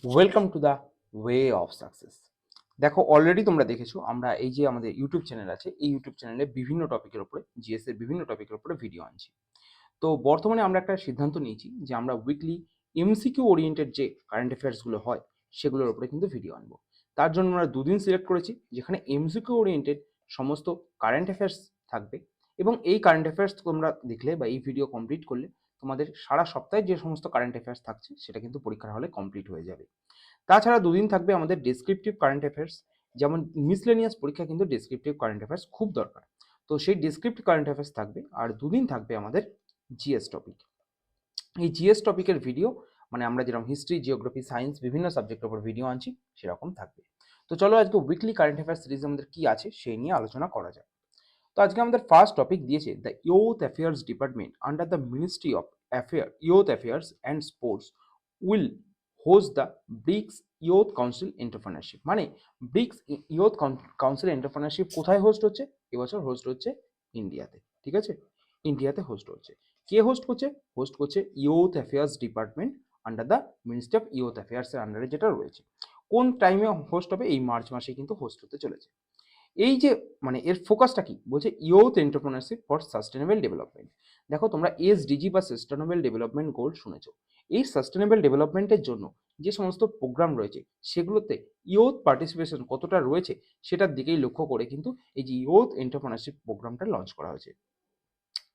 Welcome to the way of success. দেখো, already তোমরা দেখেছো আমরা এই যে আমাদের ইউটিউব চ্যানেল আছে, এই ইউটিউব চ্যানেলে বিভিন্ন টপিকের উপরে, জিএস এর বিভিন্ন টপিকের উপরে ভিডিও আনছি। তো বর্তমানে আমরা একটা সিদ্ধান্ত নিয়েছি যে আমরা উইকলি এমসিকিউ ওরিয়েন্টেড যে কারেন্ট অ্যাফেয়ার্সগুলো হয় সেগুলোর উপরে কিন্তু ভিডিও আনবো। তার জন্য আমরা দুদিন সিলেক্ট করেছি যেখানে এমসিকিউ ওরিয়েন্টেড সমস্ত কারেন্ট অ্যাফেয়ার্স থাকবে, এবং এই কারেন্ট অ্যাফেয়ার্স তোমরা দেখলে বা এই ভিডিও কমপ্লিট করলে তোমাদের সারা সপ্তাহে যে সমস্ত কারেন্ট অ্যাফেয়ার্স থাকছে সেটা কিন্তু পরীক্ষার হলে কমপ্লিট হয়ে যাবে। তাছাড়া দুদিন থাকবে আমাদের ডেসক্রিপটিভ কারেন্ট অ্যাফেয়ার্স। যেমন মিসলেনিয়াস পরীক্ষা কিন্তু ডেসক্রিপটিভ কারেন্ট অ্যাফেয়ার্স খুব দরকার, তো সেই ডেসক্রিপ্টিভ কারেন্ট অ্যাফেয়ার্স থাকবে। আর দুদিন থাকবে আমাদের জিএস টপিক। এই জিএস টপিকের ভিডিও মানে আমরা যেরকম হিস্ট্রি, জিওগ্রাফি, সায়েন্স বিভিন্ন সাবজেক্টের উপর ভিডিও আনছি সেরকম থাকবে। তো চলো আজকে উইকলি কারেন্ট অ্যাফেয়ার্স সিরিজ আমাদের কি আছে সেই নিয়ে আলোচনা করা যায়। তো আজকে আমাদের ফার্স্ট টপিক দিয়েছে the youth affairs department under the ministry of youth affairs and sports will host the BRICS youth council entrepreneurship. মানে ব্রিক্স ইয়ুথ কাউন্সিল এন্টারপ্রেনারশিপ কোথায় হোস্ট হচ্ছে? এবছর হোস্ট হচ্ছে ইন্ডিয়াতে। ঠিক আছে, ইন্ডিয়াতে হোস্ট হচ্ছে। কে হোস্ট করছে? হোস্ট করছে youth affairs department under the ministry of youth affairs এর আন্ডারে যেটা রয়েছে। কোন টাইমে হোস্ট হবে? এই মার্চ মাসে কিন্তু হোস্ট হতে চলেছে। এই যে মানে এর ফোকাসটা কি বলছে? Youth entrepreneurship for sustainable development. দেখো, তোমরা এসডিজি বা সাস্টেনেবল ডেভেলপমেন্ট গোল শুনেছো। এই সাস্টেনেবল ডেভেলপমেন্টের জন্য যে সমস্ত প্রোগ্রাম রয়েছে সেগুলোতে ইয়ুথ পার্টিসিপেশন কতটা রয়েছে সেটার দিকেই লক্ষ্য করে কিন্তু এই যে ইয়ুথ এন্টারপ্রেনারশিপ প্রোগ্রামটা লঞ্চ করা হয়েছে।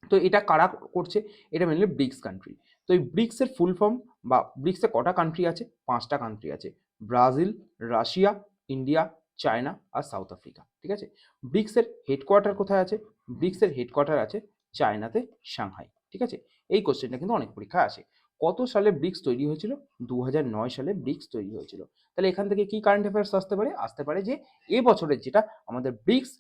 তো এটা কারা করছে? এটা মেনলি ব্রিক্স কান্ট্রি। তো এই ব্রিক্সের ফুল ফর্ম বা ব্রিক্সে কটা কান্ট্রি আছে? 5টা কান্ট্রি আছে: ব্রাজিল, রাশিয়া, ইন্ডিয়া, চায়না আর সাউথ আফ্রিকা। ঠিক আছে। ব্রিক্সের হেডকোয়ার্টার কোথায় আছে? ব্রিক্সের হেডকোয়ার্টার আছে চায়নাতে, সাংহাই। ঠিক আছে। এই কোশ্চেনটা কিন্তু অনেক পরীক্ষায় আসে। কত সালে ব্রিক্স তৈরি হয়েছিল? 2009 সালে ব্রিক্স তৈরি হয়েছিল। তাহলে এখান থেকে কি কারেন্ট অ্যাফেয়ার্স আসতে পারে? আসতে পারে যে এবছরের যেটা আমাদের ব্রিক্স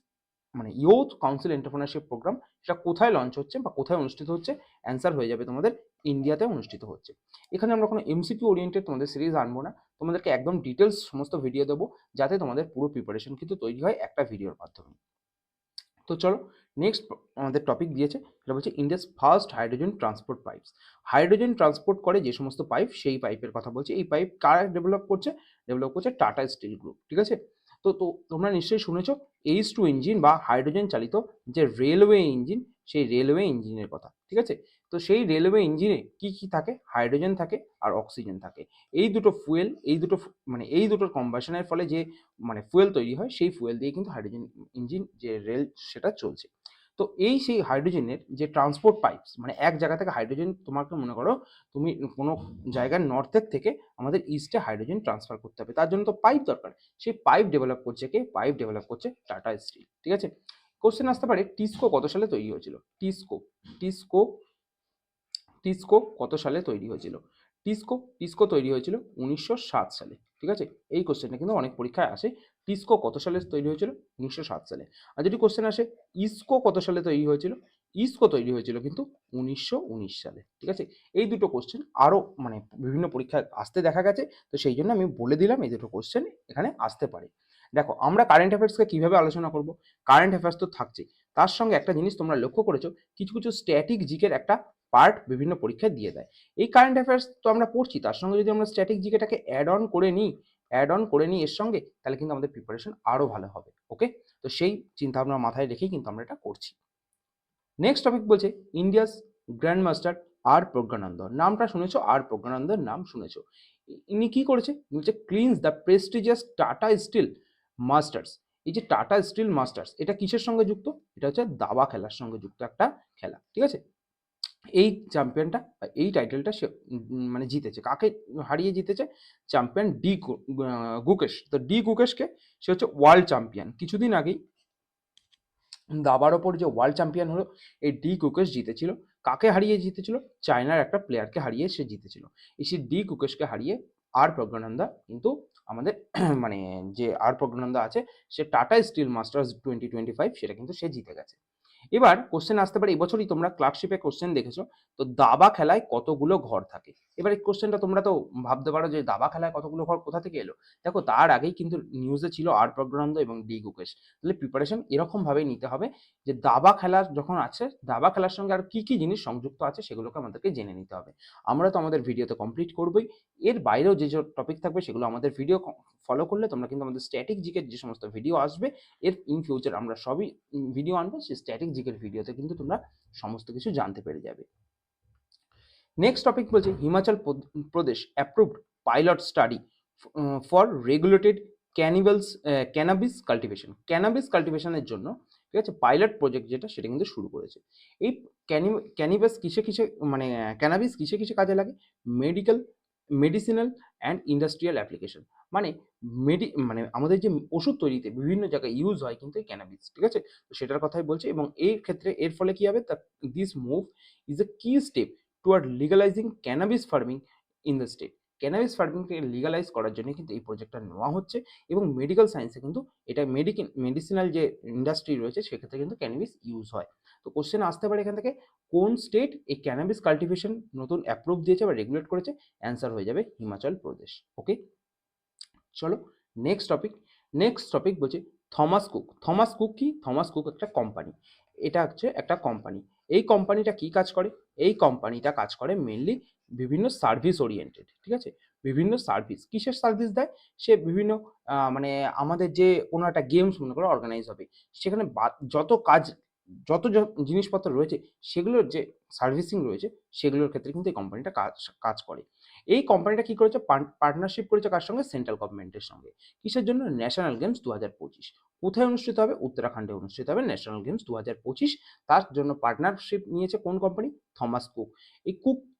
মানে ইয়ুথ কাউন্সিল এন্টারপ্রেনারশিপ প্রোগ্রাম, সেটা কোথায় লঞ্চ হচ্ছে বা কোথায় অনুষ্ঠিত হচ্ছে? অ্যান্সার হয়ে যাবে তোমাদের ইন্ডিয়াতে অনুষ্ঠিত হচ্ছে। এখানে আমরা কোনো এমসিকিউ ওরিয়েন্টেড তোমাদের সিরিজ আনবো না, তোমাদেরকে একদম ডিটেলস সমস্ত ভিডিও দেবো যাতে তোমাদের পুরো প্রিপারেশন কিন্তু তৈরি হয় একটা ভিডিওর মাধ্যমে। তো চলো নেক্সট আমাদের টপিক দিয়েছে, সেটা বলছে India's first hydrogen transport pipes. Hydrogen transport করে যে সমস্ত পাইপ, সেই পাইপের কথা বলছে। এই পাইপ কারা ডেভেলপ করছে? ডেভেলপ করছে টাটা স্টিল গ্রুপ। ঠিক আছে। তো তোমরা নিশ্চয়ই শুনেছো H2 ইঞ্জিন বা হাইড্রোজেন চালিত যে রেলওয়ে ইঞ্জিন, সেই রেলওয়ে ইঞ্জিনের কথা। ঠিক আছে। তো সেই রেলওয়ে ইঞ্জিনে কি কি থাকে? হাইড্রোজেন থাকে আর অক্সিজেন থাকে। এই দুটো ফুয়েল, মানে এই দুটোর কম্বাশনের ফলে যে মানে ফুয়েল তৈরি হয়, সেই ফুয়েল দিয়ে কিন্তু হাইড্রোজেন ইঞ্জিন যে রেল সেটা চলছে। তো এই সেই হাইড্রোজেনের যে ট্রান্সপোর্ট পাইপস, মানে এক জায়গা থেকে হাইড্রোজেন, তোমাকে মনে করো তুমি কোনো জায়গার নর্থের থেকে আমাদের ইস্টে হাইড্রোজেন ট্রান্সফার করতে হবে, তার জন্য তো পাইপ দরকার। সেই পাইপ ডেভেলপ করছে কে? পাইপ ডেভেলপ করছে টাটা স্টিল। ঠিক আছে। কোশ্চেন আসতে পারে টিস্কো কত সালে তৈরি হয়েছিল? টিস্কো টিস্কো টিস্কো কত সালে তৈরি হয়েছিল? টিস্কো তৈরি হয়েছিল 1907 সালে। ঠিক আছে। এই কোশ্চেনটা কিন্তু অনেক পরীক্ষায় আসে। টিস্কো কত সালে তৈরি হয়েছিল? 1907 সালে। আর যদি কোশ্চেন আসে ইস্কো কত সালে তৈরি হয়েছিল? ইস্কো তৈরি হয়েছিল কিন্তু 1919 সালে। ঠিক আছে। এই দুটো কোশ্চেন আরও মানে বিভিন্ন পরীক্ষায় আসতে দেখা গেছে, তো সেই জন্য আমি বলে দিলাম এই দুটো কোশ্চেন এখানে আসতে পারে। দেখো, আমরা কারেন্ট অ্যাফেয়ার্সকে কিভাবে আলোচনা করব? কারেন্ট অ্যাফেয়ার্স তো থাকছে, তার সঙ্গে একটা জিনিস তোমরা লক্ষ্য করেছো, কিছু কিছু স্ট্যাটিক জিকের একটা পার্ট বিভিন্ন পরীক্ষায় দিয়ে দেয়। এই কারেন্ট অ্যাফেয়ার্স তো আমরা পড়ছি, তার সঙ্গে যদি আমরা স্ট্যাটিক জিকেটাকে অ্যাড অন করে নিই এর সঙ্গে, তাহলে কিন্তু আমাদের প্রিপারেশন আরও ভালো হবে। ওকে। তো সেই চিন্তা ভাবনা মাথায় রেখেই কিন্তু আমরা এটা করছি। নেক্সট টপিক বলছে ইন্ডিয়াস গ্র্যান্ড মাস্টার আর প্রজ্ঞানন্দ। নামটা শুনেছো? আর প্রজ্ঞানন্দের নাম শুনেছো। ইনি কি করেছে? বলছে clinches the prestigious Tata Steel Masters. এই যে টাটা স্টিল মাস্টার্স, এটা কিসের সঙ্গে যুক্ত? এটা হচ্ছে দাবা খেলার সঙ্গে যুক্ত একটা খেলা। ঠিক আছে। এই চ্যাম্পিয়নটা বা এই টাইটেলটা সে মানে জিতেছে। কাকে হারিয়ে জিতেছে? চ্যাম্পিয়ন গুকেশ। তো গুকেশকে, সে হচ্ছে ওয়ার্ল্ড চ্যাম্পিয়ন। কিছুদিন আগেই দাবার ওপর যে ওয়ার্ল্ড চ্যাম্পিয়ন হলো, এই গুকেশ জিতেছিল। কাকে হারিয়ে জিতেছিল? চায়নার একটা প্লেয়ারকে হারিয়ে সে জিতেছিল। এই সেই গুকেশকে হারিয়ে আর প্রজ্ঞানন্দা কিন্তু আমাদের মানে যে আর প্রজ্ঞানন্দা আছে, সে টাটা স্টিল মাস্টার্স 2025 সেটা কিন্তু সে জিতে গেছে। এবার কোশ্চেন আসতে পারে, এবছরই তোমরা ক্লার্কশিপে কোশ্চেন দেখেছো, তো দাবা খেলায় কতগুলো ঘর থাকে? এবার এই কোশ্চেনটা তোমরা তো ভাবতে পারো যে দাবা খেলায় কতগুলো ঘর কোথা থেকে এলো? দেখো তার আগেই কিন্তু নিউজে ছিল আর প্রজ্ঞানন্দ এবং ডি গুকেশ। তাহলে প্রিপারেশন এরকম ভাবেই নিতে হবে যে দাবা খেলা যখন আছে, দাবা খেলার সঙ্গে আর কি কি জিনিস সংযুক্ত আছে সেগুলোকে আমাদেরকে জেনে নিতে হবে। আমরা তো আমাদের ভিডিওতে কমপ্লিট করবোই, এর বাইরেও যে টপিক থাকবে সেগুলো আমাদের ভিডিও ফলো করলে তোমরা কিন্তু আমাদের স্ট্যাটিক জিকের যে সমস্ত ভিডিও আসবে, এর ইন ফিউচার আমরা সবই ভিডিও আনবো, সেই স্ট্যাটিক জিকের ভিডিওতে কিন্তু তোমরা সমস্ত কিছু জানতে পেরে যাবে। নেক্সট টপিক বলছে Himachal Pradesh approved pilot study for regulated cannabis cultivation. Cannabis কাল্টিভেশনের জন্য ঠিক আছে পাইলট প্রজেক্ট যেটা সেটা কিন্তু শুরু করেছে। এই ক্যানিবাস কিসে কিসে মানে ক্যানাবিস কিসে কিসে কাজে লাগে? Medical, medicinal and industrial application. মানে মানে আমাদের যে ওষুধ তৈরিতে বিভিন্ন জায়গায় ইউজ হয় কিন্তু এই ক্যানাবিস, ঠিক আছে? তো সেটার কথাই বলছি, এবং এই ক্ষেত্রে এর ফলে কি হবে, this move is a key step toward legalising cannabis farming in the state. Cannabis ফার্মিংকে লিগালাইজ করার জন্য কিন্তু এই প্রজেক্টটা নেওয়া হচ্ছে, এবং মেডিকেল সায়েন্সে কিন্তু এটা মেডিসিনাল যে ইন্ডাস্ট্রি রয়েছে সেক্ষেত্রে কিন্তু ক্যানাবিস ইউজ হয়। তো কোশ্চেন আসতে পারে এখান থেকে, কোন স্টেট এই ক্যানাবিস কাল্টিভেশন নতুন অ্যাপ্রুভ দিয়েছে বা রেগুলেট করেছে? অ্যান্সার হয়ে যাবে হিমাচল প্রদেশ। ওকে, চলো নেক্সট টপিক বলছে থমাস কুক। থমাস কুক কি? থমাস কুক একটা কোম্পানি, এটা হচ্ছে একটা কোম্পানি। এই কোম্পানিটা কি কাজ করে? এই কোম্পানিটা কাজ করে মেনলি বিভিন্ন সার্ভিস ওরিয়েন্টেড, ঠিক আছে? বিভিন্ন সার্ভিস, কিসের সার্ভিস দেয়? সে বিভিন্ন মানে আমাদের যে কোনো একটা গেমস মনে করো অর্গানাইজ হবে, সেখানে যত কাজ, যত জিনিসপত্র রয়েছে সেগুলোর যে সার্ভিসিং রয়েছে সেগুলোর ক্ষেত্রে কিন্তু এই কোম্পানিটা কাজ কাজ করে। এই কোম্পানিটা কি করেছে? পার্টনারশিপ করেছে কার সঙ্গে? সেন্ট্রাল গভর্নমেন্টের সঙ্গে। কিসের জন্য? National games 2025। কোথায় অনুষ্ঠিত হবে? উত্তরাখণ্ডে অনুষ্ঠিত হবে ন্যাশনাল গেমস 2025। তার জন্য পার্টনারশিপ নিয়েছে কোন কোম্পানি? Thomas cook. এই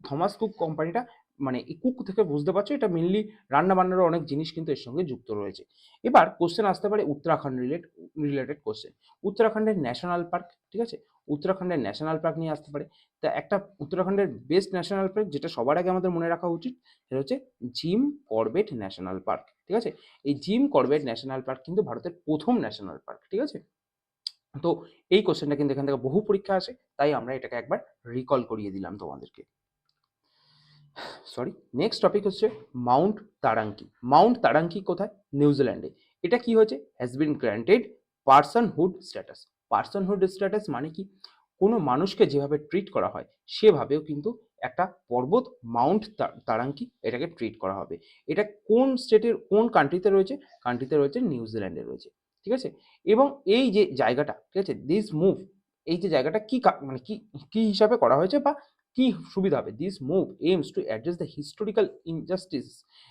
থমাস কুক কোম্পানিটা, মানে এই কুক থেকে বুঝতে পারছো এটা মেনলি রান্না বান্নারও অনেক জিনিস কিন্তু এর সঙ্গে যুক্ত রয়েছে। এবার কোশ্চেন আসতে পারে উত্তরাখণ্ড রিলেটেড কোশ্চেন। উত্তরাখণ্ডের ন্যাশনাল পার্ক, ঠিক আছে? উত্তরাখণ্ডের ন্যাশনাল পার্ক নিয়ে আসতে পারে। তা একটা উত্তরাখণ্ডের বেস্ট ন্যাশনাল পার্ক যেটা সবার আগে আমাদের মনে রাখা উচিত, সেটা হচ্ছে জিম করবেট ন্যাশনাল পার্ক, ঠিক আছে? এই জিম করবেট ন্যাশনাল পার্ক কিন্তু ভারতের প্রথম ন্যাশনাল পার্ক, ঠিক আছে? তো এই কোশ্চেনটা কিন্তু এখান থেকে বহু পরীক্ষা আসে, তাই আমরা এটাকে একবার রিকল করিয়ে দিলাম তোমাদেরকে। সরি, নেক্সট টপিক হচ্ছে মাউন্ট তারাঙ্কি। মাউন্ট তারাঙ্কি কোথায়? নিউজিল্যান্ডে। এটা কি হয়েছে? Has been granted personhood status. Personhood status মানে কি? কোনো মানুষকে যেভাবে ট্রিট করা হয় সেভাবেও কিন্তু একটা পর্বত মাউন্ট তারাঙ্কি এটাকে ট্রিট করা হবে। এটা কোন স্টেটের, কোন কান্ট্রিতে রয়েছে? কান্ট্রিতে রয়েছে নিউজিল্যান্ডে রয়েছে, ঠিক আছে? এবং এই যে জায়গাটা, ঠিক আছে, দিস মুভ, এই যে জায়গাটা কি মানে কি কি হিসাবে করা হয়েছে বা কি সুবিধা হবে? This move aims to address the historical injustice,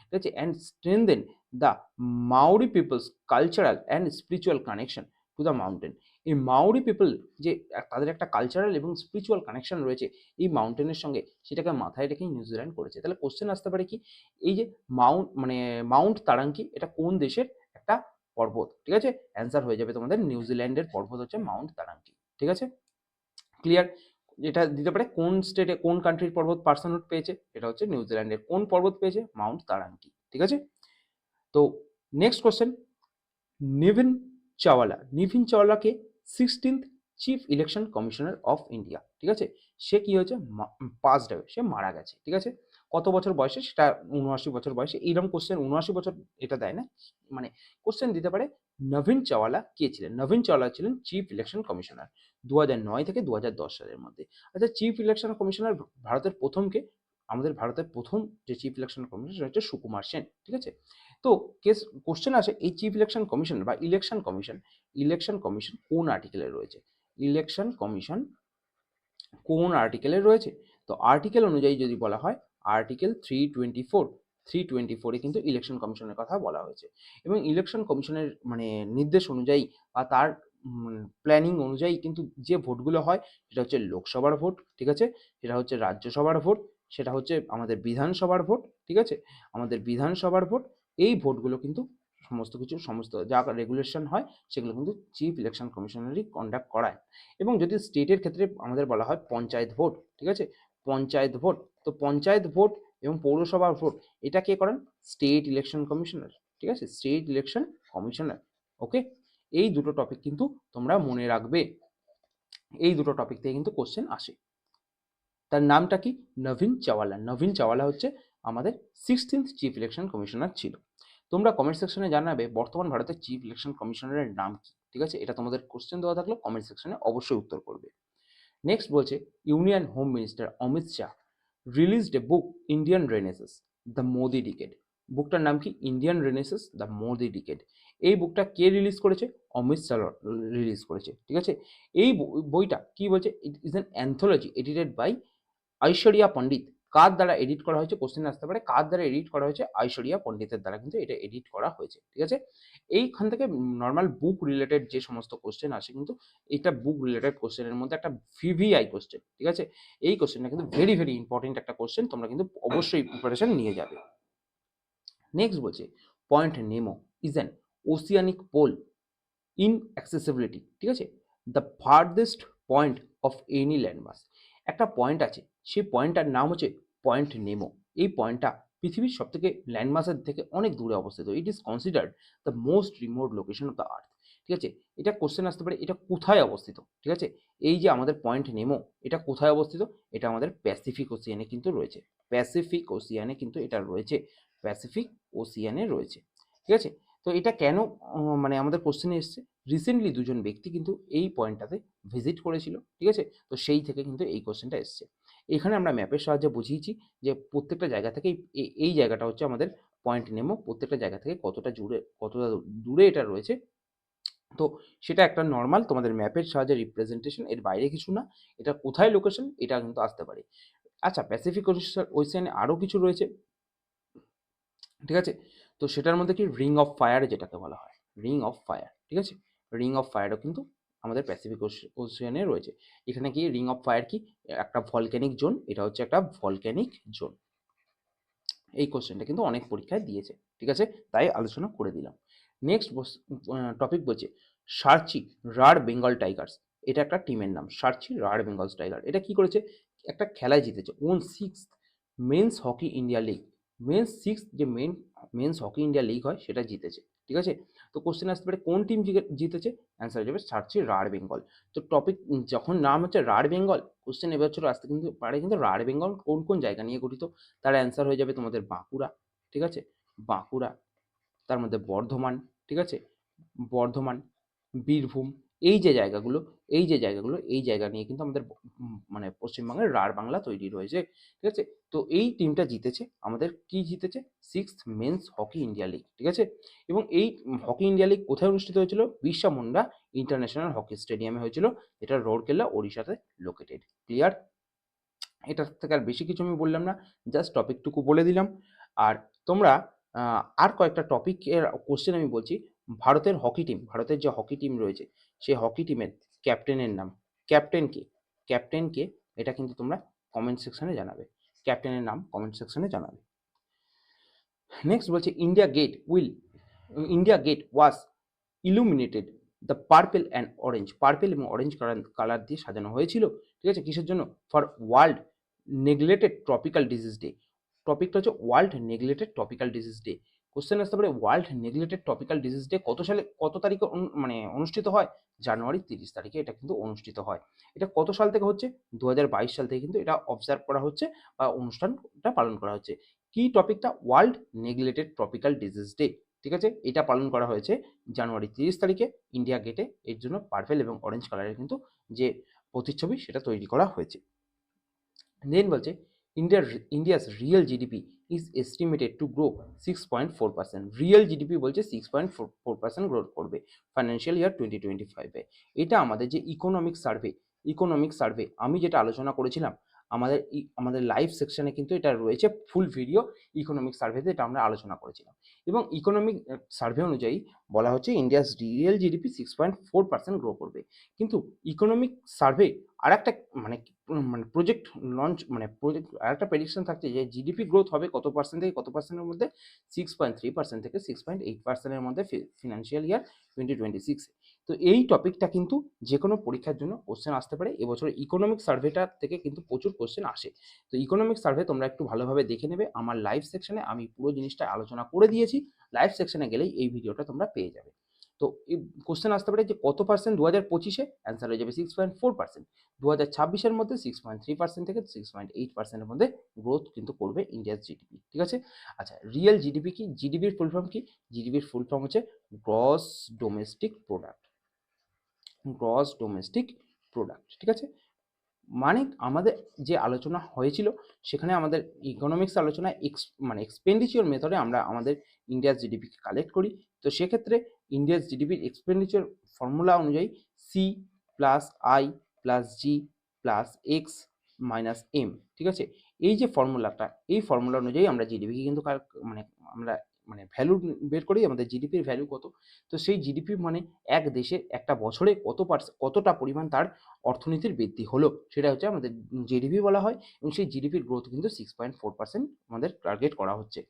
ঠিক আছে, and strengthen the Maori people's cultural and spiritual connection to the mountain. এই মাওরি পিপল যে তাদের একটা কালচারাল এবং স্পিরিচুয়াল কানেকশন রয়েছে এই মাউন্টেনের সঙ্গে, সেটাকে মাথায় রেখেই নিউজিল্যান্ড করেছে। তাহলে কোশ্চেন আসতে পারে কি, এই যে মাউন্ট তারাঙ্কি এটা কোন দেশের একটা পর্বত, ঠিক আছে? অ্যান্সার হয়ে যাবে তোমাদের নিউজিল্যান্ডের পর্বত হচ্ছে মাউন্ট তারাঙ্কি, ঠিক আছে? ক্লিয়ার? এটা দিতে পারে কোন স্টেটে, কোন কান্ট্রির পর্বত পার্সনহুড পেয়েছে? এটা হচ্ছে নিউজিল্যান্ডের কোন পর্বত পেয়েছে? মাউন্ট তারাঙ্কি, ঠিক আছে? তো নেক্সট কোশ্চেন, নিভিন চাওয়ালা। নিভিন চাওয়ালাকে 16th chief election commissioner of India, ঠিক আছে? সে কি হয়েছে? পাস্ট আওয়ে, সে মারা গেছে, ঠিক আছে? কত বছর বয়সে? সেটা ৭৯ বছর বয়সে। এইরকম কোশ্চেন ৭৯ বছর এটা দেয় না, মানে কোশ্চেন দিতে পারে নভিন চাওয়ালা কে ছিলেন? নভিন চাওয়ালা ছিলেন চিফ ইলেকশন কমিশনার ২০০৯ থেকে ২০১০ সালের মধ্যে। আচ্ছা, চিফ ইলেকশন কমিশনার ভারতের প্রথম কে? আমাদের ভারতের প্রথম যে চিফ ইলেকশন কমিশনার সেটা হচ্ছে সুকুমার সেন, ঠিক আছে? তো কোশ্চেন আসে, এই চিফ ইলেকশন কমিশন বা ইলেকশন কমিশন কোন আর্টিকেলে রয়েছে? ইলেকশন কমিশন কোন আর্টিকেলে রয়েছে? তো আর্টিকেল অনুযায়ী যদি বলা হয়, আর্টিকেল 324 এ কিন্তু ইলেকশন কমিশনের কথা বলা হয়েছে, এবং ইলেকশন কমিশনের মানে নির্দেশ অনুযায়ী বা তার প্ল্যানিং অনুযায়ী কিন্তু যে ভোটগুলো হয় সেটা হচ্ছে লোকসভার ভোট, ঠিক আছে? সেটা হচ্ছে রাজ্যসভার ভোট, সেটা হচ্ছে আমাদের বিধানসভার ভোট, ঠিক আছে? আমাদের বিধানসভার ভোট, এই ভোটগুলো কিন্তু সমস্ত যা রেগুলেশন হয় সেগুলো কিন্তু চিফ ইলেকশন কমিশনারই কন্ডাক্ট করায়। এবং যদি স্টেটের ক্ষেত্রে আমাদের বলা হয় পঞ্চায়েত ভোট, ঠিক আছে? পঞ্চায়েত ভোট, তো পঞ্চায়েত ভোট এবং পৌরসভার ভোট এটা কে করেন? স্টেট ইলেকশন কমিশনার, ঠিক আছে? State election commissioner. ওকে, এই দুটো টপিক কিন্তু তোমরা মনে রাখবে। এই দুটো টপিক থেকে কিন্তু কোশ্চেন আসে। তার নামটা কি? নবীন চাওয়ালা। নবীন চাওয়ালা হচ্ছে আমাদের 16th চিফ ইলেকশন কমিশনার ছিল। তোমরা কমেন্ট সেকশনে জানাবে বর্তমান ভারতের চিফ ইলেকশন কমিশনারের নাম কি, ঠিক আছে? এটা তোমাদের কোশ্চেন দেওয়া থাকলে কমেন্ট সেকশনে অবশ্যই উত্তর করবে। নেক্সট বলছে union home minister Amit Shah released a book Indian renaissance the Modi decade. বুকটার নাম কি? Indian renaissance the Modi decade. এই বুকটা কে রিলিজ করেছে? অমিত শাহ রিলিজ করেছে, ঠিক আছে? এই বইটা কি বলছে? It is an anthology edited by Aishwarya Pandit. কার দ্বারা এডিট করা হয়েছে? কোশ্চেন আসতে পারে কার দ্বারা এডিট করা হয়েছে? ঐশ্বরিয়া পণ্ডিতের দ্বারা কিন্তু এটা এডিট করা হয়েছে, ঠিক আছে? এইখান থেকে নর্মাল বুক রিলেটেড যে সমস্ত কোশ্চেন আসে কিন্তু এটা বুক রিলেটেড কোশ্চেনের মধ্যে একটা ভিভিআই কোশ্চেন, ঠিক আছে? এই কোশ্চেনটা কিন্তু ভেরি ভেরি ইম্পর্টেন্ট একটা কোশ্চেন, তোমরা কিন্তু অবশ্যই প্রিপারেশন নিয়ে যাবে। নেক্সট বলছে point Nemo is an oceanic pole in accessibility, ঠিক আছে? The farthest point of any landmass. একটা পয়েন্ট আছে, সেই পয়েন্টটার নাম হচ্ছে পয়েন্ট নেমো। এই পয়েন্টটা পৃথিবীর সব থেকে ল্যান্ডমাসের থেকে অনেক দূরে অবস্থিত। It is considered the most remote location of the earth, ঠিক আছে? এটা কোশ্চেন আসতে পারে এটা কোথায় অবস্থিত, ঠিক আছে? এই যে আমাদের পয়েন্ট নেমো, এটা কোথায় অবস্থিত? এটা আমাদের প্যাসিফিক ওসিয়ানে কিন্তু রয়েছে। প্যাসিফিক ওসিয়ানে কিন্তু এটা রয়েছে, প্যাসিফিক ওসিয়ানে রয়েছে, ঠিক আছে? তো এটা কেন মানে আমাদের কোশ্চেনে এসছে? রিসেন্টলি দুজন ব্যক্তি কিন্তু এই পয়েন্টটাতে ভিজিট করেছিল, ঠিক আছে? তো সেই থেকে কিন্তু এই কোশ্চেনটা এসছে। এখানে আমরা ম্যাপের সাহায্যে বুঝিয়েছি যে প্রত্যেকটা জায়গা থেকে এই জায়গাটা হচ্ছে আমাদের পয়েন্ট নেমো, প্রত্যেকটা জায়গা থেকে কতটা দূরে এটা রয়েছে। তো সেটা একটা নর্মাল তোমাদের ম্যাপের সাহায্যে রিপ্রেজেন্টেশন, এর বাইরে কিছু না। এটা কোথায় লোকেশন এটা কিন্তু আসতে পারে। আচ্ছা, প্যাসিফিক ওশেনে আরও কিছু রয়েছে, ঠিক আছে? তো সেটার মধ্যে কি রিং অফ ফায়ার যেটাকে বলা হয়, রিং অফ ফায়ার, ঠিক আছে? রিং অফ ফায়ারও কিন্তু আমাদের প্যাসিফিক ওশিয়ানে রয়েছে। এখানে কি রিং অফ ফায়ার কি? একটা ভলক্যানিক জোন, এটা হচ্ছে একটা ভলক্যানিক জোন। এই কোশ্চেনটা কিন্তু অনেক পরীক্ষায় দিয়েছে, ঠিক আছে? তাই আলোচনা করে দিলাম। নেক্সট টপিক বলছে সার্চি রার বেঙ্গল টাইগার্স। এটা একটা টিমের নাম, সার্চি রার বেঙ্গল টাইগার। এটা কি করেছে? একটা খেলায় জিতেছে, won six men's hockey India league. Six যে মেন্স হকি ইন্ডিয়া লিগ হয় সেটা জিতেছে, ঠিক আছে? তো কোশ্চেন আসতে পারে কোন টিম জিতেছে? অ্যান্সার হয়ে যাবে সার্চি রার বেঙ্গল। তো টপিক যখন নাম হচ্ছে রার বেঙ্গল, কোশ্চেন এবার ছিল আসতে কিন্তু পারে কিন্তু রার বেঙ্গল কোন কোন জায়গা নিয়ে গঠিত? তার অ্যান্সার হয়ে যাবে তোমাদের বাঁকুড়া, ঠিক আছে? বাঁকুড়া, তার মধ্যে বর্ধমান, ঠিক আছে? বর্ধমান, বীরভূম, এই যে জায়গাগুলো, এই জায়গা নিয়ে কিন্তু আমাদের মানে পশ্চিমবঙ্গের রাঢ় বাংলা তৈরি রয়েছে, ঠিক আছে? তো এই টিমটা জিতেছে আমাদের, কি জিতেছে? Sixth men's hockey India league, ঠিক আছে? এবং এই হকি ইন্ডিয়া লিগ কোথায় অনুষ্ঠিত হয়েছিল? বিরসা মুন্ডা ইন্টারন্যাশনাল হকি স্টেডিয়ামে হয়েছিল, যেটা রৌরকেল্লা ওড়িশাতে লোকেটেড। ক্লিয়ার? এটার থেকে আর বেশি কিছু আমি বললাম না, জাস্ট টপিকটুকু বলে দিলাম। আর তোমরা আর কয়েকটা টপিকের কোশ্চেন আমি বলছি। ভারতের যে হকি টিম রয়েছে, সেই হকি টিমের ক্যাপ্টেনের নাম, ক্যাপ্টেন কে? ক্যাপ্টেন কে? এটা কিন্তু তোমরা কমেন্ট সেকশনে জানাবে, ক্যাপ্টেনের নাম কমেন্ট সেকশনে জানাবে। নেক্সট বলছে India Gate was illuminated the purple and orange. Purple এবং অরেঞ্জ কালার দিয়ে সাজানো হয়েছিল, ঠিক আছে? কিসের জন্য? For world neglected tropical disease day. টপিকটা হচ্ছে world neglected tropical disease day. Question আসতে পারে world neglected tropical disease day কত সালে কত তারিখে মানে অনুষ্ঠিত হয়? জানুয়ারি 30 তারিখে এটা কিন্তু অনুষ্ঠিত হয়। এটা কত সাল থেকে হচ্ছে? 2022 সাল থেকে কিন্তু এটা অবজার্ভ করা হচ্ছে বা অনুষ্ঠানটা পালন করা হচ্ছে। কি টপিকটা? World neglected tropical disease day, ঠিক আছে? এটা পালন করা হয়েছে জানুয়ারি 30 তারিখে ইন্ডিয়া গেটে। এর জন্য পার্পেল এবং অরেঞ্জ কালারের কিন্তু যে প্রতিচ্ছবি সেটা তৈরি করা হয়েছে। দেন বলছে India's real GDP is estimated to grow 6.4%। Real GDP বলছে 6.4% গ্রোথ করবে ফাইন্যান্সিয়াল ইয়ার 2025-এ। এটা আমাদের যে ইকোনমিক সার্ভে আমি যেটা আলোচনা করেছিলাম, আমাদের লাইভ সেকশনে কিন্তু এটা রয়েছে ফুল ভিডিও। ইকোনমিক সার্ভেতে এটা আমরা আলোচনা করেছিলাম, এবং ইকোনমিক সার্ভে অনুযায়ী বলা হচ্ছে ইন্ডিয়াস রিয়েল জিডিপি 6.4% গ্রো করবে। কিন্তু ইকোনমিক সার্ভে আর একটা মানে প্রজেক্ট আরেকটা প্রেডিকশন থাকছে যে জিডিপি গ্রোথ হবে কত পার্সেন্ট থেকে কত পার্সেন্টের মধ্যে? 6.3% থেকে 6.8%-এর মধ্যে ফিনান্সিয়াল ইয়ার 2026। তো এই টপিকটা কিন্তু যে কোনো পরীক্ষার জন্য কোশ্চেন আসতে পারে। এবছর ইকোনমিক সার্ভেটা থেকে কিন্তু প্রচুর কোশ্চেন আসে। তো ইকোনমিক সার্ভে তোমরা একটু ভালোভাবে দেখে নেবে। আমার লাইভ সেকশনে আমি পুরো জিনিসটা আলোচনা করে দিয়েছি, লাইভ সেকশনে গেলেই এই ভিডিওটা তোমরা পেয়ে যাবে। তো এই কোশ্চেন আসতে পারে যে কত পার্সেন্ট 2025-এ, অ্যান্সার হয়ে যাবে 6.4%। 2026-এর মধ্যে 6.3% থেকে 6.8%-এর মধ্যে গ্রোথ কিন্তু করবে ইন্ডিয়ার জিডিপি, ঠিক আছে। আচ্ছা, রিয়েল জিডিপি কি? জিডিপির ফুল ফর্ম কি? জিডিপির ফুল ফর্ম হচ্ছে gross domestic product, gross domestic product, ঠিক আছে। মানে আমাদের যে আলোচনা হয়েছিল সেখানে আমাদের ইকোনমিক্স আলোচনায় মানে এক্সপেন্ডিচার মেথডে আমরা আমাদের ইন্ডিয়ার জিডিপিকে কালেক্ট করি। তো সেক্ষেত্রে ইন্ডিয়ার জিডিপির এক্সপেন্ডিচার ফর্মুলা অনুযায়ী C plus I plus G plus X minus M, ঠিক আছে। এই যে ফর্মুলাটা, এই ফর্মুলা অনুযায়ী আমরা জিডিপিকে কিন্তু মানে আমরা মানে ভ্যালু বের করি, আমাদের জিডিপির ভ্যালু কত। তো সেই জিডিপি মানে এক দেশে একটা বছরে কতটা পরিমাণ তার অর্থনীতির বৃদ্ধি হলো, সেটা হচ্ছে আমাদের জিডিপি বলা হয়। এবং সেই জিডিপির গ্রোথ কিন্তু 6.4% আমাদের টার্গেট করা হচ্ছে।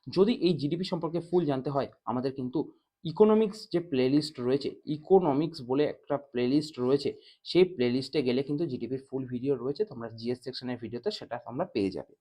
যদি এই জিডিপি সম্পর্কে ফুল জানতে হয়, আমাদের কিন্তু ইকোনমিক্স যে প্লেলিস্ট রয়েছে, ইকোনমিক্স বলে একটা প্লেলিস্ট রয়েছে, সেই প্লেলিস্টে গেলে কিন্তু জিডিপির ফুল ভিডিও রয়েছে, তোমরা জিএস সেকশনের ভিডিওতে সেটা তোমরা পেয়ে যাবে।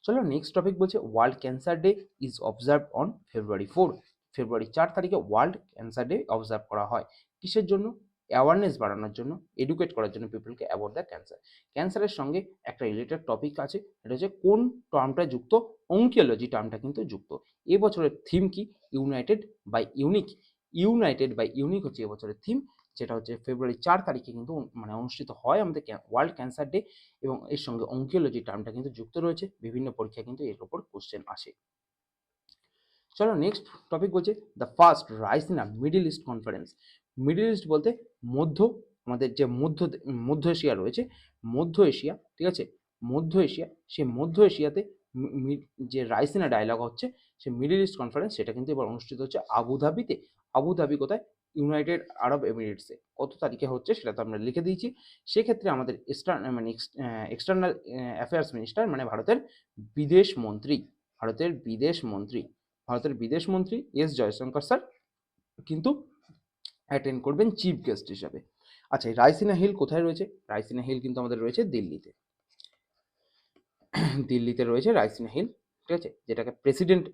চলো নেক্সট টপিক বলছে world cancer day is observe on February 4। ফেব্রুয়ারি 4 তারিখে ওয়ার্ল্ড ক্যান্সার ডে অবজার্ভ করা হয়। কিসের জন্য? অ্যাওয়ারনেস বাড়ানোর জন্য, এডুকেট করার জন্য পিপলকে অ্যাবাউট দ্য ক্যান্সার। ক্যান্সারের সঙ্গে একটা রিলেটেড টপিক আছে, এটা হচ্ছে কোন টার্মটা যুক্ত? অঙ্কিওলজি টার্মটা কিন্তু যুক্ত। এবছরের থিম কি? United by unique. United by unique হচ্ছে এবছরের থিম, যেটা হচ্ছে February 4 তারিখে কিন্তু মানে অনুষ্ঠিত হয় আমাদের ওয়ার্ল্ড ক্যান্সার ডে। এবং এর সঙ্গে অঙ্কিওলজি টার্মটা কিন্তু যুক্ত রয়েছে, বিভিন্ন পরীক্ষায় কিন্তু এর উপর কোশ্চেন আসে। চলো নেক্সট টপিক বলছে the first Raisina Middle East conference. Middle East বলতে মধ্য, আমাদের যে মধ্য এশিয়া রয়েছে, মধ্য এশিয়া, ঠিক আছে, মধ্য এশিয়া, সেই মধ্য এশিয়াতে যে রাইসিনা ডায়লগ হচ্ছে, সে মিডল ইস্ট কনফারেন্স, সেটা কিন্তু এবার অনুষ্ঠিত হচ্ছে আবুধাবিতে। আবুধাবি কোথায়? ইউনাইটেড আরব এমিরেটসে। কত তারিখে হচ্ছে সেটা তো আমরা লিখে দিয়েছি। সেক্ষেত্রে আমাদের মানে এক্সটার্নাল অ্যাফেয়ার্স মিনিস্টার মানে ভারতের বিদেশ মন্ত্রী, ভারতের বিদেশ মন্ত্রী, ভারতের বিদেশ মন্ত্রী এস জয়শঙ্কর স্যার কিন্তু অ্যাটেন্ড করবেন চিফ গেস্ট হিসাবে। আচ্ছা, রাইসিনা হিল কোথায় রয়েছে? রাইসিনা হিল কিন্তু আমাদের রয়েছে দিল্লিতে। দিল্লিতে রয়েছে রাইসিনা হিল, ঠিক আছে, যেটাকে প্রেসিডেন্ট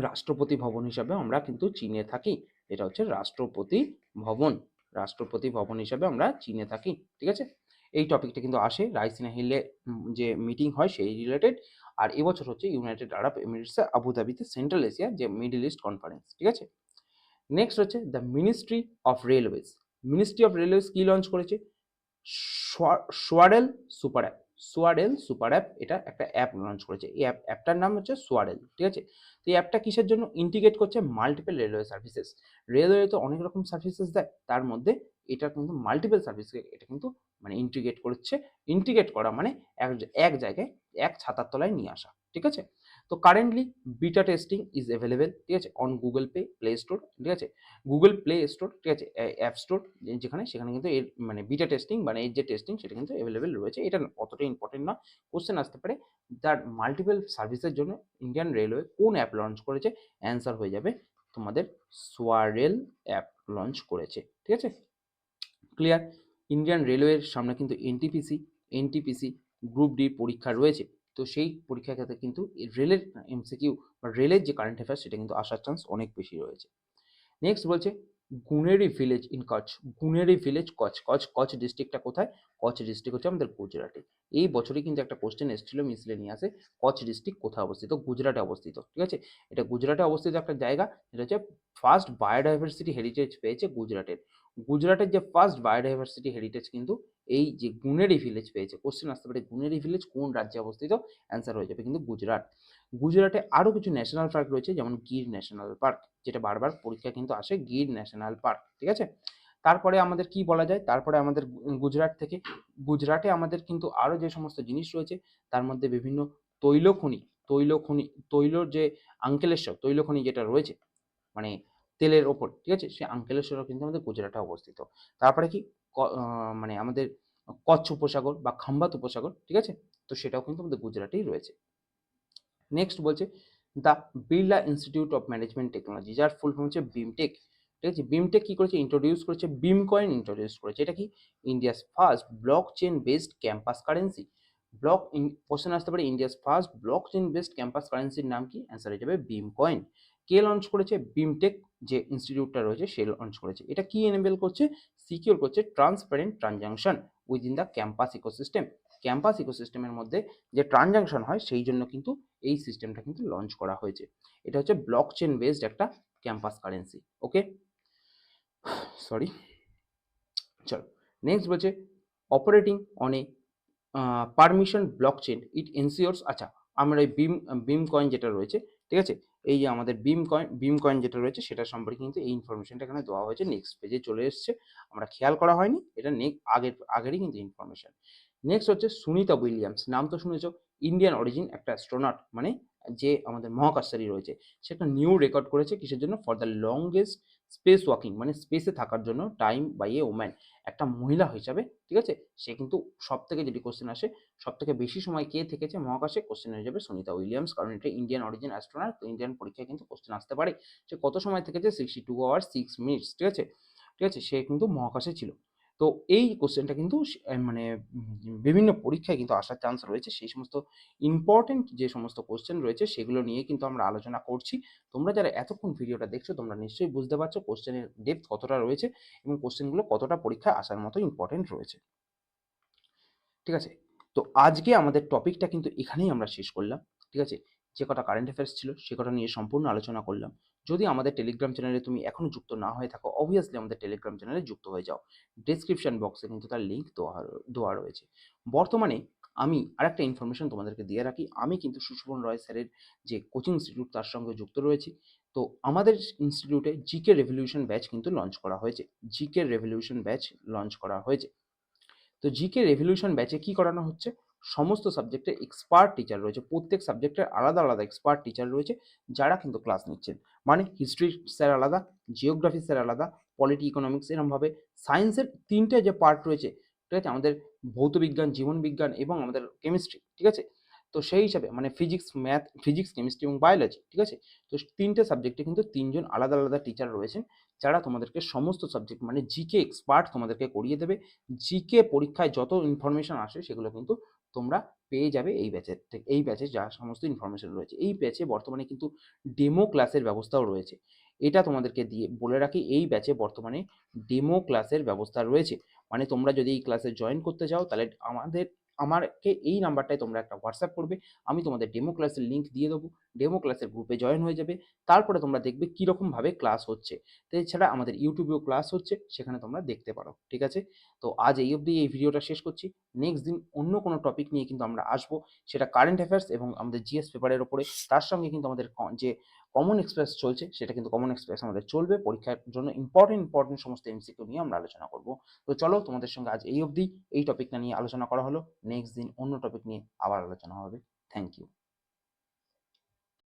রাষ্ট্রপতি ভবন হিসাবে আমরা কিন্তু চিনে থাকি। এটা হচ্ছে রাষ্ট্রপতি ভবন, রাষ্ট্রপতি ভবন হিসাবে আমরা চিনে থাকি, ঠিক আছে। এই টপিকটা কিন্তু আসে রাইসিনা হিলে যে মিটিং হয় সেই রিলেটেড। আর এবছর হচ্ছে ইউনাইটেড আরব এমিরেটসে আবুধাবিতে সেন্ট্রাল এশিয়া যে মিডল ইস্ট কনফারেন্স, ঠিক আছে। নেক্সট হচ্ছে the ministry of railways. Ministry of railways কি লঞ্চ করেছে? সোয়ারেল সুপার অ্যাপ, সোয়ারেল সুপার অ্যাপ, এটা একটা অ্যাপ লঞ্চ করেছে। এই অ্যাপটার নাম হচ্ছে সোয়ারেল, ঠিক আছে। তো এই অ্যাপটা কিসের জন্য? ইন্টিগ্রেট করছে মাল্টিপল রেলওয়ে সার্ভিসেস। রেলওয়ে তো অনেক রকম সার্ভিসেস দেয়, তার মধ্যে এটা কিন্তু মাল্টিপল সার্ভিসকে এটা কিন্তু মানে ইন্টিগ্রেট করছে। ইন্টিগ্রেট করা মানে এক জায়গায় এক ছাতার তলায় নিয়ে আসা, ঠিক আছে। তো currently beta testing is available, ঠিক আছে, অন গুগল প্লে স্টোর, ঠিক আছে, গুগল প্লে স্টোর, ঠিক আছে, অ্যাপ স্টোর, যেখানে সেখানে কিন্তু এর মানে বিটা টেস্টিং মানে এর যে টেস্টিং সেটা কিন্তু অ্যাভেলেবেল রয়েছে। এটা অতটা ইম্পর্টেন্ট না। কোশ্চেন আসতে পারে তার মাল্টিপল সার্ভিসের জন্য ইন্ডিয়ান রেলওয়ে কোন অ্যাপ লঞ্চ করেছে? অ্যান্সার হয়ে যাবে তোমাদের সোয়ারেল অ্যাপ লঞ্চ করেছে, ঠিক আছে। ক্লিয়ার? ইন্ডিয়ান রেলওয়ের সামনে কিন্তু এনটিপিসি গ্রুপ ডি পরীক্ষা রয়েছে। তো সেই পরীক্ষার ক্ষেত্রে কিন্তু রেলের এমসিকিউ বা রেলের যে কারেন্ট অ্যাফেয়ার্স সেটা কিন্তু আসার চান্স অনেক বেশি রয়েছে। নেক্সট বলছে Guneri village in Kutch. Guneri village Kutch, Kutch ডিস্ট্রিক্টটা কোথায়? কচ্ছ ডিস্ট্রিক্ট হচ্ছে আমাদের গুজরাটে। এই বছরই কিন্তু একটা কোশ্চেন এসেছিল মিসলেনিয়াসে, কচ্ছ ডিস্ট্রিক্ট কোথায় অবস্থিত? গুজরাটে অবস্থিত, ঠিক আছে। এটা গুজরাটে অবস্থিত একটা জায়গা, এটা হচ্ছে ফার্স্ট বায়োডাইভার্সিটি হেরিটেজ পেয়েছে গুজরাটের। গুজরাটের যে ফার্স্ট বায়োডাইভার্সিটি হেরিটেজ কিন্তু এই যে গুনেরি ভিলেজ পেয়েছে। কোশ্চেন আসতে পারে গুনেরি ভিলেজ কোন রাজ্যে অবস্থিত? অ্যান্সার হয়ে যাবে কিন্তু গুজরাট। গুজরাটে আরও কিছু ন্যাশনাল পার্ক রয়েছে, যেমন গির ন্যাশনাল পার্ক, যেটা বারবার পরীক্ষা কিন্তু আসে, গির ন্যাশনাল পার্ক, ঠিক আছে। তারপরে আমাদের কি বলা যায়? তারপরে আমাদের গুজরাট থেকে, গুজরাটে আমাদের কিন্তু আরও যে সমস্ত জিনিস রয়েছে তার মধ্যে বিভিন্ন তৈলখনি, তৈলর যে আঙ্কেলেশ্বর তৈলখনি যেটা রয়েছে মানে তেলের ওপর, ঠিক আছে, সেই আঙ্কেলেশ্বরও কিন্তু আমাদের গুজরাটে অবস্থিত। তারপরে কি মানে আমাদের কচ্ছ উপসাগর বা খাম্বাত উপসাগর, ঠিক আছে, তো সেটাও কিন্তু আমাদের গুজরাটেই রয়েছে। নেক্সট বলছে the Birla institute of management technology, যার ফুল ফর্ম হচ্ছে বিমটেক, ঠিক আছে। বিমটেক কি করেছে? ইন্ট্রোডিউস করেছে বিম কয়েন, ইন্ট্রোডিউস করেছে। এটা কি? India's first blockchain based campus currency. Question আসতে পারে India's first blockchain based campus কারেন্সির নাম কি? অ্যান্সার হয়ে যাবে বিম কয়েন। কে লঞ্চ করেছে? বিমটেক যে ইনস্টিটিউটটা রয়েছে সে লঞ্চ করেছে। এটা কি এনেবল করছে? সিকিউর করছে transparent transaction within the campus ecosystem. Campus ইকোসিস্টেমের মধ্যে যে ট্রানজাকশন হয় সেই জন্য কিন্তু এই সিস্টেমটা কিন্তু লঞ্চ করা হয়েছে। এটা হচ্ছে ব্লক চেন বেসড একটা ক্যাম্পাস কারেন্সি। ওকে, সরি, চলো নেক্সট বলছে operating on a permission blockchain it ensures. আচ্ছা, আমরা এই বিম কয়েন যেটা রয়েছে, ঠিক আছে, এই যে আমাদের বিম কয়েন যেটা রয়েছে সেটা সম্পর্কে কিন্তু এই ইনফরমেশনটা এখানে দেওয়া হয়েছে, নেক্সট পেজে চলে এসছে, আমরা খেয়াল করা হয়নি, এটা আগেরই কিন্তু ইনফরমেশন। নেক্সট হচ্ছে সুনিতা উইলিয়ামস, নাম তো শুনেছো, ইন্ডিয়ান অরিজিন একটা অ্যাস্ট্রোনট, মানে যে আমাদের মহাকাশচারী রয়েছে, সেটা নিউ রেকর্ড করেছে কিসের জন্য? For the longest space walking, মানে স্পেসে থাকার জন্য টাইম বাই এ ওম্যান, একটা মহিলা হিসাবে, ঠিক আছে। সে কিন্তু সব থেকে যদি কোশ্চেন আসে সব থেকে বেশি সময় কে থেকেছে মহাকাশে, কোশ্চেন হয়ে যাবে সুনিতা উইলিয়ামস, কারণ এটা ইন্ডিয়ান অরিজিন অ্যাস্ট্রোনট, তো ইন্ডিয়ান পরীক্ষায় কিন্তু কোশ্চেন আসতে পারে। সে কত সময় থেকেছে? 62 আওয়ার্স 6 মিনিটস, ঠিক আছে, ঠিক আছে, সে কিন্তু মহাকাশে ছিল। তো এই কোশ্চেনটা কিন্তু মানে বিভিন্ন পরীক্ষায় কিন্তু আসার চান্স রয়েছে। সেই সমস্ত ইম্পর্টেন্ট যে সমস্ত কোশ্চেন রয়েছে সেগুলো নিয়ে কিন্তু আমরা আলোচনা করছি। তোমরা যারা এতক্ষণ ভিডিওটা দেখছো তোমরা নিশ্চয়ই বুঝতে পারছো কোশ্চেনের ডেপথ কতটা রয়েছে এবং কোশ্চেনগুলো কতটা পরীক্ষায় আসার মতো ইম্পর্টেন্ট রয়েছে, ঠিক আছে। তো আজকে আমাদের টপিকটা কিন্তু এখানেই আমরা শেষ করলাম, ঠিক আছে। যে কটা কারেন্ট অ্যাফেয়ার্স ছিল সে কটা নিয়ে সম্পূর্ণ আলোচনা করলাম। যদি আমাদের টেলিগ্রাম চ্যানেলে তুমি এখনো যুক্ত না হয়ে থাকো, অবভিয়াসলি আমাদের টেলিগ্রাম চ্যানেলে যুক্ত হয়ে যাও। ডেসক্রিপশন বক্সে কিন্তু তার লিঙ্ক দেওয়া রয়েছে। বর্তমানে আমি আরেকটা ইনফরমেশন তোমাদেরকে দিয়ে রাখি, আমি কিন্তু সুশোভন রয় স্যারের যে কোচিং ইনস্টিটিউট তার সঙ্গে যুক্ত রয়েছি। তো আমাদের ইনস্টিটিউটে জিকে রেভলিউশন ব্যাচ কিন্তু লঞ্চ করা হয়েছে। জিকে রেভলিউশন ব্যাচ লঞ্চ করা হয়েছে। তো জিকে রেভলিউশন ব্যাচে কি করানো হচ্ছে? সমস্ত সাবজেক্টে এক্সপার্ট টিচার রয়েছে, প্রত্যেক সাবজেক্টের আলাদা আলাদা এক্সপার্ট টিচার রয়েছে যারা কিন্তু ক্লাস নিচ্ছেন। মানে হিস্ট্রি স্যার আলাদা, জিওগ্রাফি স্যার আলাদা, পলিটি ইকোনমিক্স এরমভাবে সায়েন্সের তিনটে যে পার্ট রয়েছে, ঠিক আছে, আমাদের ভৌতবিজ্ঞান, জীবনবিজ্ঞান এবং আমাদের কেমিস্ট্রি, ঠিক আছে। তো সেই হিসাবে মানে ফিজিক্স, কেমিস্ট্রি এবং বায়োলজি, ঠিক আছে। তো তিনটে সাবজেক্টে কিন্তু তিনজন আলাদা আলাদা টিচার রয়েছেন যারা তোমাদেরকে সমস্ত সাবজেক্ট মানে জিকে এক্সপার্ট তোমাদেরকে করিয়ে দেবে। জিকে পরীক্ষায় যত ইনফরমেশন আসে সেগুলো কিন্তু তোমরা পেয়ে যাবে এই ব্যাচের থেকে, এই ব্যাচে যা সমস্ত ইনফরমেশন রয়েছে। এই ব্যাচে বর্তমানে কিন্তু ডেমো ক্লাসের ব্যবস্থাও রয়েছে। এটা তোমাদেরকে দিয়ে বলে রাখি, এই ব্যাচে বর্তমানে ডেমো ক্লাসের ব্যবস্থা রয়েছে। মানে তোমরা যদি এই ক্লাসে জয়েন করতে চাও তাহলে আমাকে এই নাম্বারটায় তোমরা একটা হোয়াটসঅ্যাপ করবে, আমি তোমাদের ডেমো ক্লাসের লিঙ্ক দিয়ে দেবো। ডেমো ক্লাসের গ্রুপে জয়েন হয়ে যাবে, তারপরে তোমরা দেখবে কীরকমভাবে ক্লাস হচ্ছে। তো এছাড়া আমাদের ইউটিউবেও ক্লাস হচ্ছে, সেখানে তোমরা দেখতে পারো, ঠিক আছে। তো আজ এই অবধি এই ভিডিওটা শেষ করছি। নেক্সট দিন অন্য কোনো টপিক নিয়ে কিন্তু আমরা আসবো, সেটা কারেন্ট অ্যাফেয়ার্স এবং আমাদের জিএস পেপারের ওপরে। তার সঙ্গে কিন্তু আমাদের যে কমন এক্সপ্রেস চলছে সেটা কিন্তু কমন এক্সপ্রেস আমাদের চলবে, পরীক্ষার জন্য ইম্পর্টেন্ট সমস্ত এমসিকিউ নিয়ে আমরা আলোচনা করব। তো চলো, তোমাদের সঙ্গে আজ এই অবধি এই টপিকটা নিয়ে আলোচনা করা হলো। নেক্সট দিন অন্য টপিক নিয়ে আবার আলোচনা হবে। Thank you.